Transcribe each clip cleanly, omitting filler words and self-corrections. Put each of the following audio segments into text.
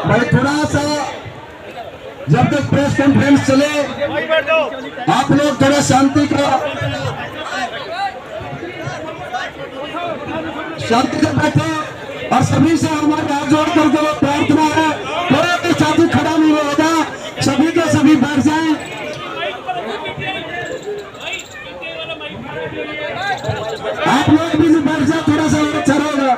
भाई थोड़ा सा जब तक प्रेस कॉन्फ्रेंस चले आप लोग थोड़ा शांति से बैठे और सभी से हमारे हाथ जोड़ करके वो प्रार्थना है थोड़ा भी साथी खड़ा नहीं होगा, सभी के सभी बैठ जाएं। आप लोग भी बैठ जाए, थोड़ा सा अच्छा रहेगा।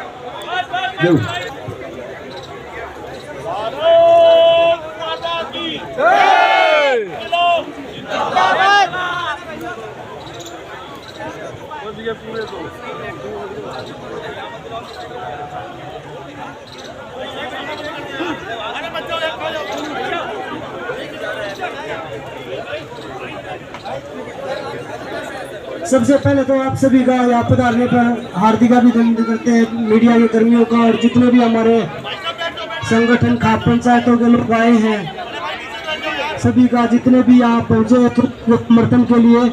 सबसे पहले तो आप सभी का यहाँ पधारने पर हार्दिक अभिनंदन करते हैं, मीडिया के कर्मियों का और जितने भी हमारे संगठन खाप पंचायतों के लोग आए हैं, सभी का जितने भी यहाँ पहुंचे समर्थन के लिए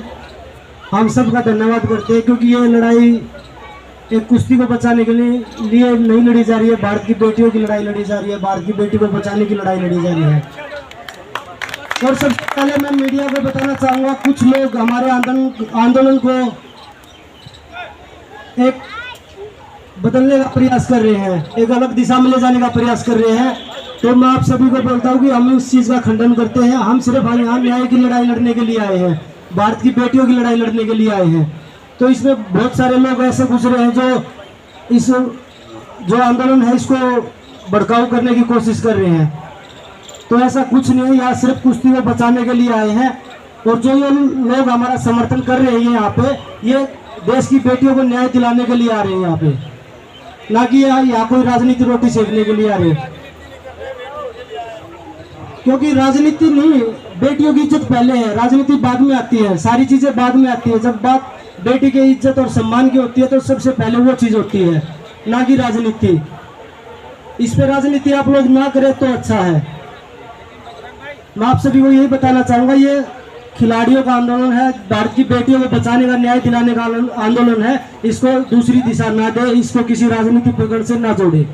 हम सबका धन्यवाद करते हैं। क्योंकि ये लड़ाई एक कुश्ती को बचाने के लिए नहीं लड़ी जा रही है, भारत की बेटियों की लड़ाई लड़ी जा रही है, भारत की बेटी को बचाने की लड़ाई लड़ी जा रही है। और सबसे पहले मैं मीडिया को बताना चाहूँगा, कुछ लोग हमारे आंदोलन को एक बदलने का प्रयास कर रहे हैं, एक अलग दिशा में ले जाने का प्रयास कर रहे हैं। तो मैं आप सभी को बोलता हूँ कि हम उस चीज़ का खंडन करते हैं। हम सिर्फ यहाँ न्याय की लड़ाई लड़ने के लिए आए हैं, भारत की बेटियों की लड़ाई लड़ने के लिए आए हैं। तो इसमें बहुत सारे लोग ऐसे गुजरे हैं जो जो आंदोलन है इसको भड़काऊ करने की कोशिश कर रहे हैं। तो ऐसा कुछ नहीं है, यहाँ सिर्फ कुश्ती को बचाने के लिए आए हैं। और जो ये लोग हमारा समर्थन कर रहे हैं यहाँ पे, ये देश की बेटियों को न्याय दिलाने के लिए आ रहे हैं यहाँ पे, ना कि यहाँ कोई राजनीति रोटी सेकने के लिए आ रहे हैं। क्योंकि राजनीति नहीं, बेटियों की इज्जत पहले है, राजनीति बाद में आती है, सारी चीजें बाद में आती है। जब बात बेटी की इज्जत और सम्मान की होती है तो सबसे पहले वो चीज होती है, ना कि राजनीति। इस पे राजनीति आप लोग ना करें तो अच्छा है। मैं आप सभी को यही बताना चाहूंगा, ये खिलाड़ियों का आंदोलन है, भारत की बेटियों को बचाने का, न्याय दिलाने का आंदोलन है। इसको दूसरी दिशा ना दे, इसको किसी राजनीतिक पकड़ से ना जोड़े।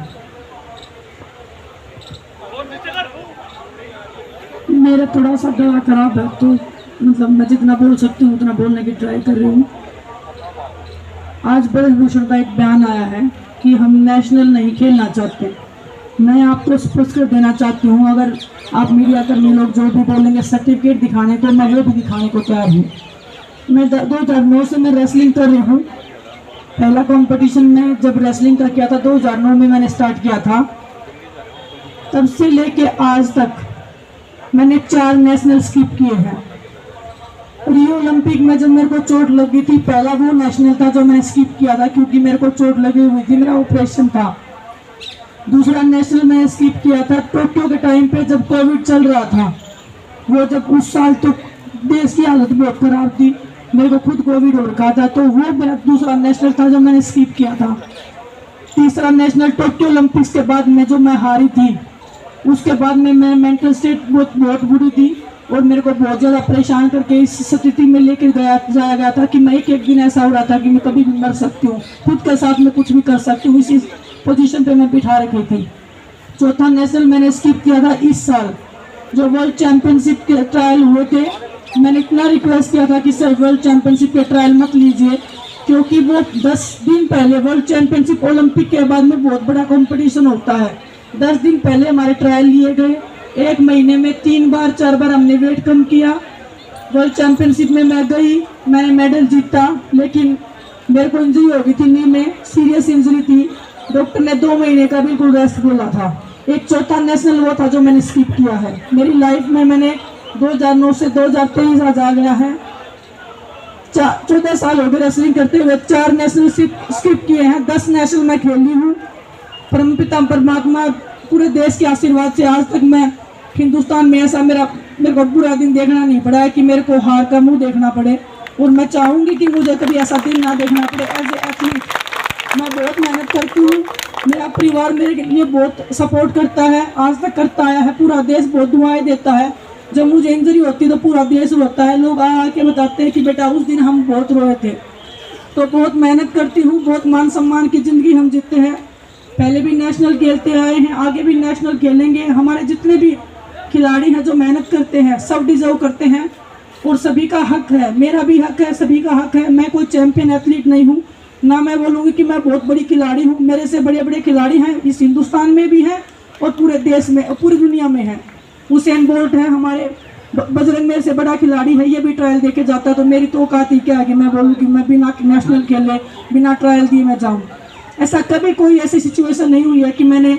मेरा थोड़ा सा गला खराब है, तो मतलब मैं जितना बोल सकती हूँ उतना बोलने की ट्राई कर रही हूँ। आज ब्रजभूषण का एक बयान आया है कि हम नेशनल नहीं खेलना चाहते। मैं आपको स्पष्ट कर देना चाहती हूँ, अगर आप मीडिया कर्मी लोग जो भी बोलेंगे सर्टिफिकेट दिखाने को, मैं वो भी दिखाने को तैयार हूँ। मैं 2009 से मैं रेसलिंग कर रही हूँ। पहला कंपटीशन में जब रेसलिंग का किया था 2009 में मैंने स्टार्ट किया था, तब से लेके आज तक मैंने 4 नेशनल स्किप किए हैं। रियो ओलंपिक में जब मेरे को चोट लगी थी, पहला वो नेशनल था जो मैंने स्किप किया था क्योंकि मेरे को चोट लगी हुई थी, मेरा ऑपरेशन था। दूसरा नेशनल मैंने स्किप किया था टोक्यो के टाइम पे जब कोविड चल रहा था। वो जब उस साल तो देश की हालत बहुत खराब थी, मेरे को खुद कोविड हो रखा था, तो वो मेरा दूसरा नेशनल था जो मैंने स्किप किया था। तीसरा नेशनल टोक्यो ओलंपिक्स के बाद में जो मैं हारी थी, उसके बाद में मैं मेंटल स्टेट बहुत बुरी थी और मेरे को बहुत ज़्यादा परेशान करके इस स्थिति में लेकर जाया गया था कि मैं एक दिन ऐसा हो रहा था कि मैं कभी भी मर सकती हूँ, खुद के साथ में कुछ भी कर सकती हूँ, इसी पोजीशन पे मैं बिठा रखी थी। चौथा नेशनल मैंने स्किप किया था इस साल, जो वर्ल्ड चैंपियनशिप के ट्रायल हुए थे। मैंने इतना रिक्वेस्ट किया था कि सर वर्ल्ड चैंपियनशिप के ट्रायल मत लीजिए, क्योंकि वो 10 दिन पहले वर्ल्ड चैंपियनशिप ओलंपिक के बाद में बहुत बड़ा कंपटीशन होता है। 10 दिन पहले हमारे ट्रायल लिए गए, 1 महीने में 3 बार 4 बार हमने वेट कम किया। वर्ल्ड चैंपियनशिप में मैं गई, मैंने मेडल जीता, लेकिन मेरे को इंजरी हो गई थी, नी में सीरियस इंजरी थी। डॉक्टर ने 2 महीने का बिल्कुल रेस्ट बोला था। एक चौथा नेशनल वो था जो मैंने स्किप किया है। मेरी लाइफ में मैंने 2009 से 2023 आज आ गया है, 14 साल हो गए रेसलिंग करते हुए। 4 नेशनल स्किप किए हैं, 10 नेशनल मैं खेली हूँ। परमपिता परमात्मा पूरे देश के आशीर्वाद से आज तक मैं हिंदुस्तान में ऐसा मेरे को बुरा दिन देखना नहीं पड़ा है कि मेरे को हार का मुंह देखना पड़े। और मैं चाहूँगी कि मुझे कभी ऐसा दिन ना देखना पड़े। एज ए एथलीट मैं बहुत मेहनत करती हूँ, मेरा परिवार मेरे लिए बहुत सपोर्ट करता है, आज तक करता आया है, पूरा देश बहुत दुआएं देता है। जब मुझे इंजरी होती है तो पूरा देश रोता है, लोग आके बताते हैं कि बेटा उस दिन हम बहुत रोए थे। तो बहुत मेहनत करती हूँ, बहुत मान सम्मान की ज़िंदगी हम जीते हैं, पहले भी नेशनल खेलते आए हैं, आगे भी नेशनल खेलेंगे। हमारे जितने भी खिलाड़ी हैं जो मेहनत करते हैं सब डिजर्व करते हैं और सभी का हक है, मेरा भी हक है, सभी का हक है। मैं कोई चैंपियन एथलीट नहीं हूँ, ना मैं बोलूँगी कि मैं बहुत बड़ी खिलाड़ी हूँ। मेरे से बड़े बड़े खिलाड़ी हैं, इस हिंदुस्तान में भी हैं और पूरे देश में और पूरी दुनिया में हैं। हुसैन बोल्ट है हमारे, बजरंग मेरे से बड़ा खिलाड़ी है, ये भी ट्रायल देके जाता है। तो मेरी तो औकात ही क्या है कि मैं बोलूँ कि मैं बिना नेशनल खेले बिना ट्रायल दिए मैं जाऊँ। ऐसा कभी कोई ऐसी सिचुएशन नहीं हुई है कि मैंने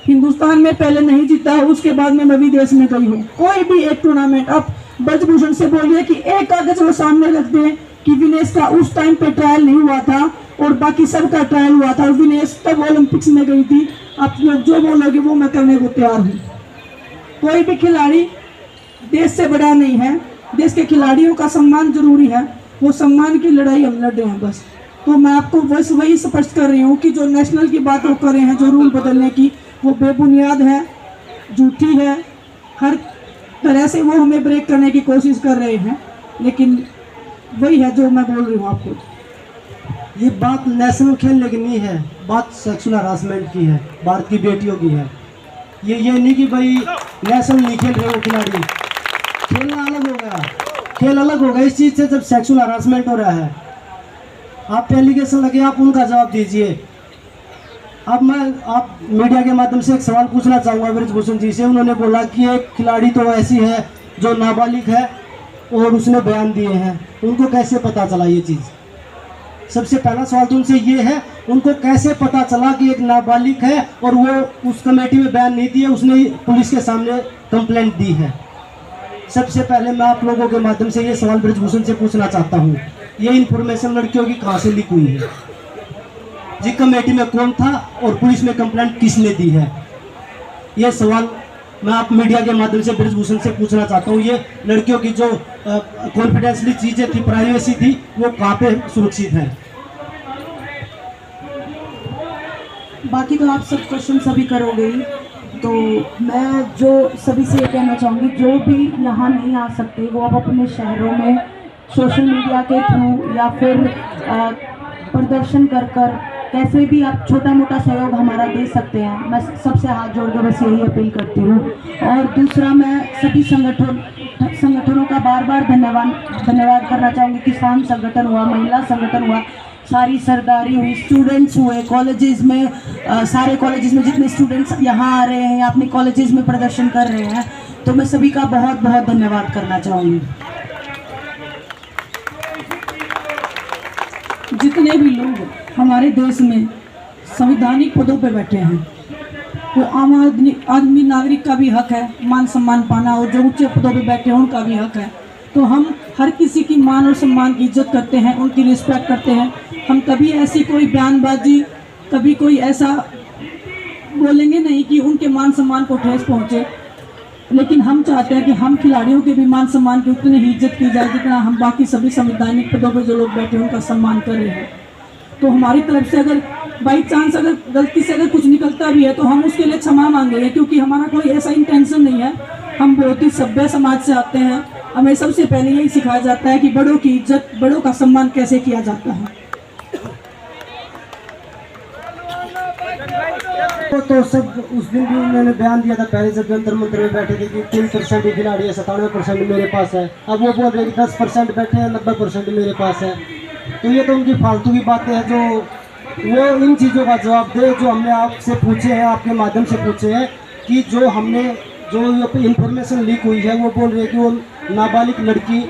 हिंदुस्तान में पहले नहीं जीता है उसके बाद में मैं विदेश में गई हूँ। कोई भी एक टूर्नामेंट, अब ब्रजभूषण से बोलिए कि एक कागज वो सामने रख दें कि विनेश का उस टाइम पे ट्रायल नहीं हुआ था और बाकी सबका ट्रायल हुआ था, विनेश तब ओलंपिक्स में गई थी। आप लोग जो बोलोगे वो मैं करने को तैयार हूँ। कोई भी खिलाड़ी देश से बड़ा नहीं है, देश के खिलाड़ियों का सम्मान जरूरी है, वो सम्मान की लड़ाई हम लड़ रहे हैं बस। तो मैं आपको बस वही स्पष्ट कर रही हूँ कि जो नेशनल की बात वो कर रहे हैं, जो रूल बदलने की, वो बेबुनियाद है, झूठी है, हर तरह से वो हमें ब्रेक करने की कोशिश कर रहे हैं। लेकिन वही है जो मैं बोल रही हूँ आपको। ये बात नेशनल खेलने की नहीं है, बात सेक्सुअल हरासमेंट की है, भारत की बेटियों की है। ये नहीं कि भाई नेशनल नहीं खेल रहे वो खिलाड़ी, खेलना अलग हो गया, खेल अलग हो गया इस चीज़ से। जब सेक्सुअल हरासमेंट हो रहा है, आप एलिगेशन लगे, आप उनका जवाब दीजिए। अब मैं आप मीडिया के माध्यम से एक सवाल पूछना चाहूँगा ब्रजभूषण जी से। उन्होंने बोला कि एक खिलाड़ी तो ऐसी है जो नाबालिग है और उसने बयान दिए हैं, उनको कैसे पता चला ये चीज़? सबसे पहला सवाल तो उनसे ये है, उनको कैसे पता चला कि एक नाबालिग है और वो उस कमेटी में बयान नहीं दिया, उसने पुलिस के सामने कंप्लेंट दी है? सबसे पहले मैं आप लोगों के माध्यम से ये सवाल ब्रजभूषण से पूछना चाहता हूँ, ये इन्फॉर्मेशन लड़कियों की कहाँ से लीक हुई है? जी कमेटी में कौन था और पुलिस में कंप्लेंट किसने दी है? ये सवाल मैं आप मीडिया के माध्यम से ब्रजभूषण से पूछना चाहता हूँ। ये लड़कियों की जो कॉन्फिडेंशियली चीज़ें थी, प्राइवेसी थी, वो कहाँ पे सुरक्षित है? बाकी तो आप सब क्वेश्चन सभी करोगे ही, तो मैं जो सभी से ये कहना चाहूँगी, जो भी यहाँ नहीं आ सकते वो आप अपने शहरों में सोशल मीडिया के थ्रू या फिर प्रदर्शन कर कैसे भी आप छोटा मोटा सहयोग हमारा दे सकते हैं। मैं सबसे हाथ जोड़ के बस यही अपील करती हूँ। और दूसरा, मैं सभी संगठनों का बार बार धन्यवाद करना चाहूँगी। किसान संगठन हुआ, महिला संगठन हुआ, सारी सरदारी हुई, स्टूडेंट्स हुए, कॉलेजेस में सारे कॉलेजेस में जितने स्टूडेंट्स यहाँ आ रहे हैं या अपने कॉलेजेस में प्रदर्शन कर रहे हैं, तो मैं सभी का बहुत बहुत धन्यवाद करना चाहूँगी। जितने भी लोग हमारे देश में संवैधानिक पदों पे बैठे हैं, वो आम आदमी नागरिक का भी हक है मान सम्मान पाना, और जो ऊंचे पदों पे बैठे हैं उनका भी हक है। तो हम हर किसी की मान और सम्मान की इज्जत करते हैं, उनकी रिस्पेक्ट करते हैं। हम कभी ऐसी कोई बयानबाजी, कभी कोई ऐसा बोलेंगे नहीं कि उनके मान सम्मान को ठेस पहुँचे। लेकिन हम चाहते हैं कि हम खिलाड़ियों के भी मान सम्मान की उतनी ही इज्जत की जाए जितना हम बाकी सभी संवैधानिक पदों पर जो लोग बैठे हैं उनका सम्मान कर रहे हैं। तो हमारी तरफ से अगर बाई चांस अगर गलती से अगर कुछ निकलता भी है तो हम उसके लिए क्षमा मांगेंगे, क्योंकि हमारा कोई ऐसा इंटेंशन नहीं है। हम बहुत ही सभ्य समाज से आते हैं, हमें सबसे पहले यही सिखाया जाता है कि बड़ों की इज्जत, बड़ों का सम्मान कैसे किया जाता है। तो सब उस दिन भी उन्होंने बयान दिया था पहले जब जंतर मंत्र में बैठे थे कि 3% ही खिलाड़ी है, 97% मेरे पास है। अब वो बोल रहे हैं कि 10% बैठे हैं, 90% मेरे पास है। तो ये तो उनकी फालतू की बातें हैं, जो वो इन चीज़ों का जवाब दे जो हमने आपसे पूछे हैं, आपके माध्यम से पूछे हैं कि जो इन्फॉर्मेशन लीक हुई है, वो बोल रहे हैं कि वो नाबालिग लड़की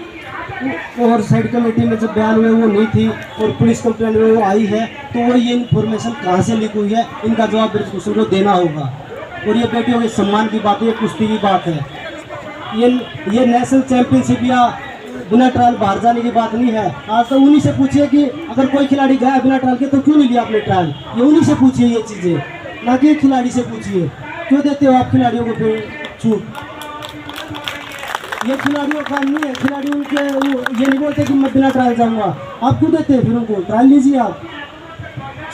और साइड कमेटी में जब बयान हुए वो नहीं थी और पुलिस कंप्लेंट में वो आई है, तो वो ये इन्फॉर्मेशन कहाँ से लीक हुई है, इनका जवाब ब्रजभूषण को देना होगा। और ये बेटियों के सम्मान की बात है, कुश्ती की बात है। ये नेशनल चैंपियनशिप या बिना ट्रायल बाहर जाने की बात नहीं है। आज तो उन्हीं से पूछिए कि अगर कोई खिलाड़ी गया बिना ट्रायल के तो क्यों नहीं लिया आपने ट्रायल, ये उन्हीं से पूछिए ये चीज़ें, ना कि खिलाड़ी से पूछिए। क्यों देते हो आप खिलाड़ियों को फिर छूट? ये खिलाड़ियों का काम नहीं है। खिलाड़ियों के ये नहीं बोलते कि मैं बिना ट्रायल जाऊंगा। आप क्यों देते हैं फिर उनको? ट्रायल लीजिए आप।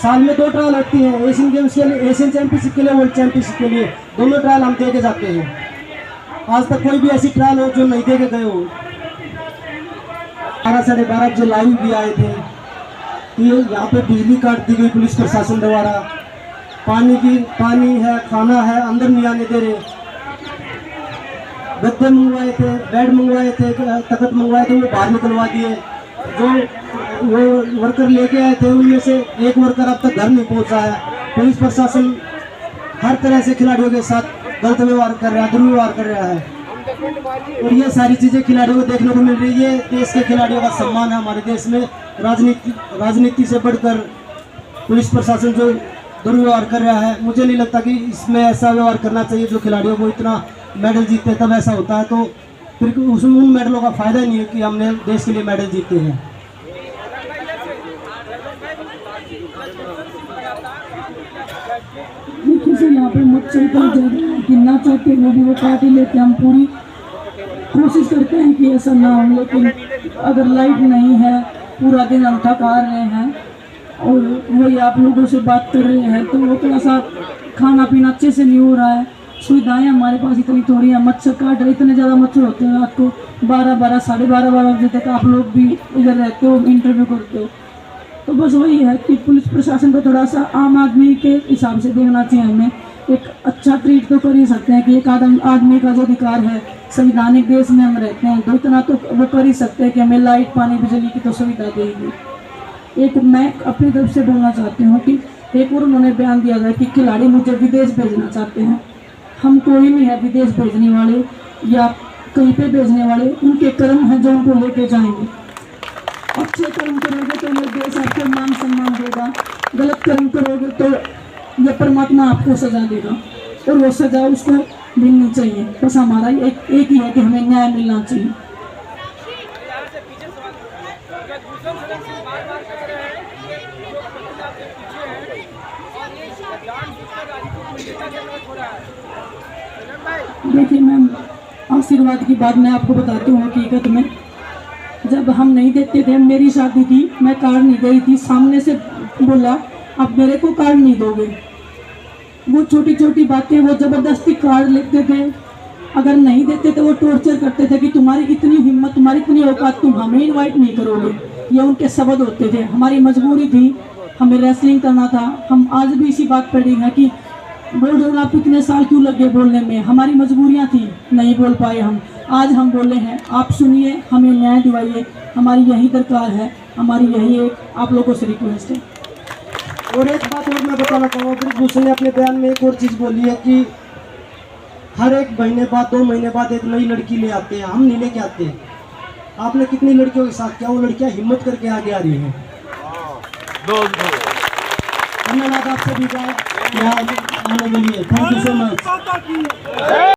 साल में 2 ट्रायल होती हैं, एशियन गेम्स के लिए, एशियन चैंपियनशिप के लिए, वर्ल्ड चैंपियनशिप के लिए। दोनों ट्रायल हम दे के जाते हैं। आज तक कोई भी ऐसी ट्रायल हो जो नहीं दे के गए हो। 12 साढ़े 12 बजे लाइव भी आए थे कि यहाँ पे बिजली काट दी गई पुलिस प्रशासन द्वारा। पानी है, खाना है, अंदर नहीं आने दे रहे। गद्दे मंगवाए थे, बेड मंगवाए थे, तख्त मंगवाए थे, वो बाहर निकलवा दिए। जो वो वर्कर लेके आए थे उनमें से एक वर्कर अब तक घर नहीं पहुंचा है। पुलिस प्रशासन हर तरह से खिलाड़ियों के साथ गलत व्यवहार कर रहा है, दुर्व्यवहार कर रहा है। और ये सारी चीज़ें खिलाड़ियों को देखने को मिल रही है। देश के खिलाड़ियों का सम्मान है हमारे देश में। राजनीति से बढ़कर पुलिस प्रशासन जो दुर्व्यवहार कर रहा है, मुझे नहीं लगता कि इसमें ऐसा व्यवहार करना चाहिए। जो खिलाड़ियों को इतना मेडल जीतते हैं तब ऐसा होता है, तो फिर उसमें उन मेडलों का फायदा नहीं है कि हमने देश के लिए मेडल जीते हैं। देखिए सर, यहाँ पे मच्छर का गिनना चाहते हैं, वो भी वो काट ही लेते हैं। हम पूरी कोशिश करते हैं कि ऐसा ना हो, लेकिन अगर लाइट नहीं है, पूरा दिन हम थका रहे हैं और वही आप लोगों से बात कर रहे हैं, तो वो थोड़ा सा खाना पीना अच्छे से नहीं हो रहा है। सुविधाएं हमारे पास इतनी थोड़ी हैं। मच्छर काट रहे, इतने ज़्यादा मच्छर होते हैं। रात को 12 साढ़े 12 बजे तक आप लोग भी इधर रहते हो, इंटरव्यू करते हो। तो बस वही है कि पुलिस प्रशासन को थोड़ा सा आम आदमी के हिसाब से देखना चाहिए। हमें एक अच्छा ट्रीट तो कर ही सकते हैं कि एक आदमी का जो अधिकार है, संवैधानिक देश में हम रहते हैं, तो इतना तो वो कर ही सकते हैं कि हमें लाइट, पानी, बिजली की तो सुविधा देगी। एक मैं अपनी तरफ से बोलना चाहती हूँ कि एक और उन्होंने बयान दिया था कि खिलाड़ी मुझे विदेश भेजना चाहते हैं। हम कोई नहीं है विदेश भेजने वाले या कहीं पे भेजने वाले। उनके कर्म हैं जो उनको लेके जाएंगे। अच्छे कर्म करोगे तो ये देश आपको मान सम्मान देगा, गलत कर्म करोगे तो ये परमात्मा आपको सजा देगा, और वो सजा उसको मिलनी चाहिए। बस हमारा एक ही है कि हमें न्याय मिलना चाहिए। देखिए मैम, आशीर्वाद की बात मैं आपको बताती हूँ। हकीकत में जब हम नहीं देते थे, मेरी शादी थी, मैं कार्ड नहीं गई थी, सामने से बोला अब मेरे को कार्ड नहीं दोगे। वो छोटी छोटी बातें, वो ज़बरदस्ती कार्ड लेते थे। अगर नहीं देते तो वो टॉर्चर करते थे कि तुम्हारी इतनी हिम्मत, तुम्हारी इतनी औकात, तुम हमें इनवाइट नहीं करोगे। ये उनके शब्द होते थे। हमारी मजबूरी थी, हमें रेसलिंग करना था। हम आज भी इसी बात पर अड़ी हैं कि बोल रहे आप इतने साल क्यों लगे बोलने में, हमारी मजबूरियां थी, नहीं बोल पाए हम। आज हम बोले हैं, आप सुनिए, हमें न्याय दिवाइए, हमारी यही दरकार है, हमारी यही एक आप लोगों से रिक्वेस्ट है। और एक बात और मैं बताना चाहूँगा, ब्रिजभूषण ने अपने बयान में एक और चीज़ बोली है कि हर 1 महीने बाद, 2 महीने बाद एक नई लड़की ले आते हैं। हम नहीं लेके आते। आपने कितनी लड़कियों के साथ किया? वो लड़कियाँ हिम्मत करके आगे आ रही हैं। धन्यवाद आप सभी का यहाँ आने के लिए। Thank you so much.